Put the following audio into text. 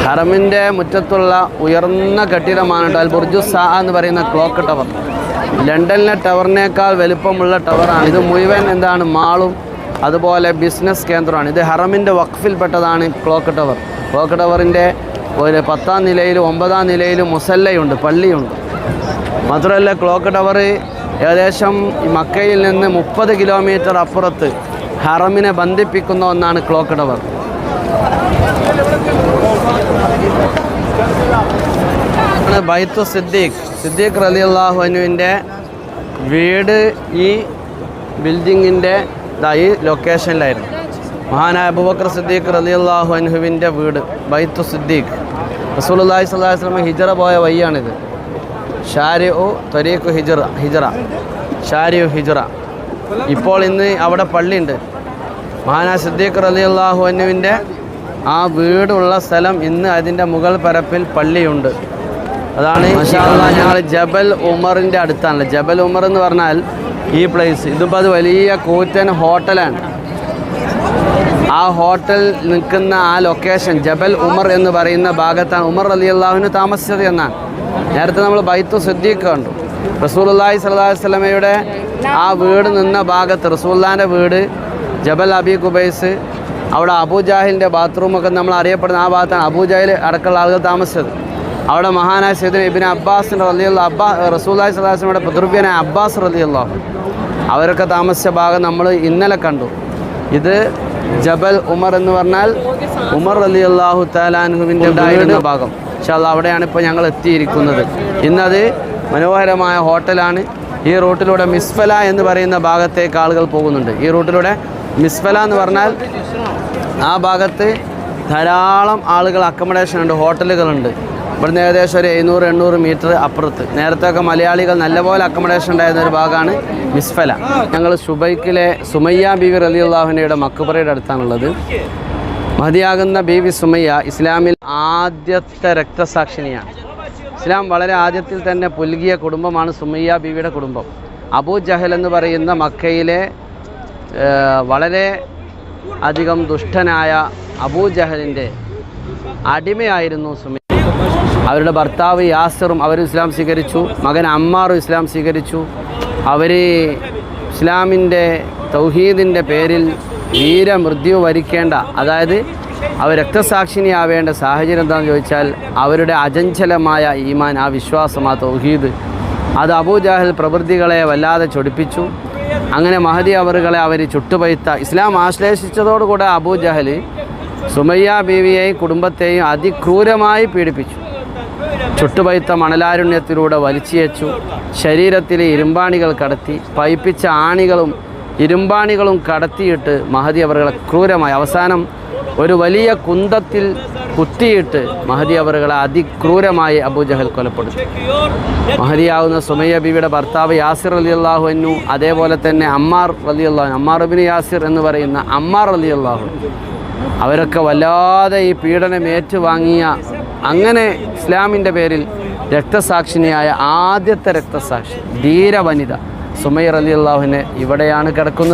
ഹറമിൻ്റെ മുറ്റത്തുള്ള ഉയർന്ന കെട്ടിടമാണ് അൽ ബുർജു സാ എന്ന് പറയുന്ന ക്ലോക്ക് ടവർ. ലണ്ടനിലെ ടവറിനേക്കാൾ വലുപ്പമുള്ള ടവറാണ് ഇത്. മുഴുവൻ എന്താണ്, മാളും അതുപോലെ ബിസിനസ് കേന്ദ്രമാണ്. ഇത് ഹറമിൻ്റെ വഖഫിൽപ്പെട്ടതാണ് ക്ലോക്ക് ടവർ. ക്ലോക്ക് ടവറിൻ്റെ ഒരു 10ാം നിലയിലും 9ാം നിലയിലും മുസല്ലയുണ്ട്, പള്ളിയുണ്ട്. മാത്രമല്ല ക്ലോക്ക് ടവർ ഏകദേശം മക്കയിൽ നിന്ന് 30 കിലോമീറ്റർ അപ്പുറത്ത് ഹറമിനെ ബന്ധിപ്പിക്കുന്ന ഒന്നാണ് ക്ലോക്ക് ടവർ. ബൈത്തു സിദ്ദീഖ് റളിയല്ലാഹു അൻഹുവിൻ്റെ വീട് ഈ ബിൽഡിങ്ങിൻ്റെ ഈ ലൊക്കേഷനിലായിരുന്നു. മഹാനായ അബൂബക്കർ സിദ്ദീഖ് റളിയല്ലാഹു അൻഹുവിൻ്റെ വീട് ബൈത്തു സിദ്ദീഖ്. റസൂലുള്ളാഹി സ്വല്ലല്ലാഹു അലൈഹി വസല്ലം ഹിജ്റ പോയ വഴിയാണിത്. ഷാരിഉ ത്വരീഖു ഹിജ്റ. ഇപ്പോൾ ഇന്ന് അവിടെ പള്ളിയുണ്ട്. മഹാനായ സിദ്ദീഖ് റളിയല്ലാഹു അൻഹുവിൻ്റെ ആ വീടുള്ള സ്ഥലം ഇന്ന് അതിൻ്റെ മുകൾ പരപ്പിൽ പള്ളിയുണ്ട്. അതാണ് മാഷാ അല്ലാഹ് ഞങ്ങൾ ജബൽ ഉമറിൻ്റെ അടുത്താണ്. ജബൽ ഉമർ എന്ന് പറഞ്ഞാൽ ഈ പ്ലേസ്, ഇതിപ്പോൾ അത് വലിയ കൂറ്റൻ ഹോട്ടലാണ്. ആ ഹോട്ടൽ നിൽക്കുന്ന ആ ലൊക്കേഷൻ ജബൽ ഉമർ എന്ന് പറയുന്ന ഭാഗത്താണ് ഉമർ റളിയല്ലാഹുവിന് താമസിച്ചത് എന്നാണ്. നേരത്തെ നമ്മൾ ബൈത്തു സിദ്ദീഖ് കണ്ടു. റസൂലുള്ളാഹി സ്വല്ലല്ലാഹു അലൈഹി വസല്ലമയുടെ ആ വീട് നിന്ന ഭാഗത്ത്, റസൂലുള്ളാഹിൻ്റെ വീട് ജബൽ അബി ഖുബൈസ്, അവിടെ അബൂജാഹിലിൻ്റെ ബാത്റൂമൊക്കെ നമ്മൾ അറിയപ്പെടുന്ന ആ ഭാഗത്താണ് അബൂജാഹിൽ അടക്കമുള്ള ആളുകൾ താമസിച്ചത്. അവിടെ മഹാനായ സയ്യിദുന ഇബ്നു അബ്ബാസ് റസൂലുള്ളാഹി സ്വല്ലല്ലാഹു അലൈഹി വസല്ലമയുടെ പുത്രനായ അബ്ബാസ് റളിയല്ലാഹു അവരൊക്കെ താമസിച്ച ഭാഗം നമ്മൾ ഇന്നലെ കണ്ടു. ഇത് ജബൽ ഉമർ എന്ന് പറഞ്ഞാൽ ഉമർ റളിയല്ലാഹു തആല അൻഹുവിൻ്റെ ഉണ്ടായിരുന്ന ഭാഗം. ഇൻഷാ അല്ലാഹ് അവിടെയാണ് ഇപ്പോൾ ഞങ്ങൾ എത്തിയിരിക്കുന്നത്. ഇന്നത് മനോഹരമായ ഹോട്ടലാണ്. ഈ റൂട്ടിലൂടെ മിസ്ഫല എന്ന് പറയുന്ന ഭാഗത്തേക്ക് ആളുകൾ പോകുന്നുണ്ട്. ഈ റൂട്ടിലൂടെ മിസ്ഫല എന്ന് പറഞ്ഞാൽ ആ ഭാഗത്ത് ധാരാളം ആളുകൾ അക്കോമഡേഷൻ ഉണ്ട്, ഹോട്ടലുകളുണ്ട്. ഇവിടുന്ന് ഏകദേശം ഒരു 700-800 മീറ്റർ അപ്പുറത്ത്. നേരത്തെയൊക്കെ മലയാളികൾ നല്ലപോലെ അക്കോമഡേഷൻ ഉണ്ടായിരുന്ന ഒരു ഭാഗമാണ് മിസ്ഫല. ഞങ്ങൾ സുബൈക്കിലെ സുമയ്യ ബീവി റളിയല്ലാഹു അൻഹയുടെ മക്ബറയുടെ അടുത്താണുള്ളത്. മഹദിയാകുന്ന ബീവി സുമയ്യ ഇസ്ലാമിൽ ആദ്യത്തെ രക്തസാക്ഷിണിയാണ്. ഇസ്ലാം വളരെ ആദ്യത്തിൽ തന്നെ പുൽകിയ കുടുംബമാണ് സുമയ്യ ബീവിയുടെ കുടുംബം. അബൂ ജഹൽ എന്ന് പറയുന്ന മക്കയിലെ വളരെ അധികം ദുഷ്ടനായ അബൂ ജഹലിൻ്റെ അടിമയായിരുന്നു സുമയ്യ. അവരുടെ ഭർത്താവ് യാസിറും അവർ ഇസ്ലാം സ്വീകരിച്ചു. മകൻ അമ്മാറും ഇസ്ലാം സ്വീകരിച്ചു. അവർ ഇസ്ലാമിൻ്റെ തൗഹീദിൻ്റെ പേരിൽ വീരമൃത്യു വരിക്കേണ്ട, അതായത് അവർ രക്തസാക്ഷിണിയാവേണ്ട സാഹചര്യം എന്താണെന്ന് ചോദിച്ചാൽ അവരുടെ അചഞ്ചലമായ ഈമാൻ, ആ വിശ്വാസം, ആ തൗഹീദ്, അത് അബൂ ജഹൽ പ്രവൃത്തികളെ വല്ലാതെ ചൊടിപ്പിച്ചു. അങ്ങനെ മഹദി അവറുകളെ അവർ ചുട്ടുപഴുത്ത ഇസ്ലാം ആശ്ലേഷിച്ചതോടുകൂടെ അബൂ ജഹൽ സുമയ്യ ബീവിയെയും കുടുംബത്തെയും അതിക്രൂരമായി പീഡിപ്പിച്ചു. ചുട്ടുപഴുത്ത മണലാരുണ്യത്തിലൂടെ വലിച്ചിയച്ചു. ശരീരത്തിലെ ഇരുമ്പാണികൾ കടത്തി, പൈപ്പിച്ച ആണികളും ഇരുമ്പാണികളും കടത്തിയിട്ട് മഹദി അവറുകളെ ക്രൂരമായി, അവസാനം ഒരു വലിയ കുന്തത്തിൽ കുത്തിയിട്ട് മഹദി അവറുകളെ അതിക്രൂരമായി അബൂ ജഹൽ കൊലപ്പെടുത്തി. മഹദിയാവുന്ന സുമയ്യ ബീവിയുടെ ഭർത്താവ് യാസിർ റളിയല്ലാഹു അൻഹു, അതേപോലെ തന്നെ അമ്മാർ ഇബ്നു യാസിർ എന്ന് പറയുന്ന അമ്മാർ റളിയല്ലാഹു, അവരൊക്കെ വല്ലാതെ ഈ പീഡനം ഏറ്റുവാങ്ങിയ, അങ്ങനെ ഇസ്ലാമിൻ്റെ പേരിൽ രക്തസാക്ഷിണിയായ ആദ്യത്തെ രക്തസാക്ഷി ധീര വനിത സുമയ്യ റളിയല്ലാഹുവിനെ ഇവിടെയാണ് കിടക്കുന്നത്.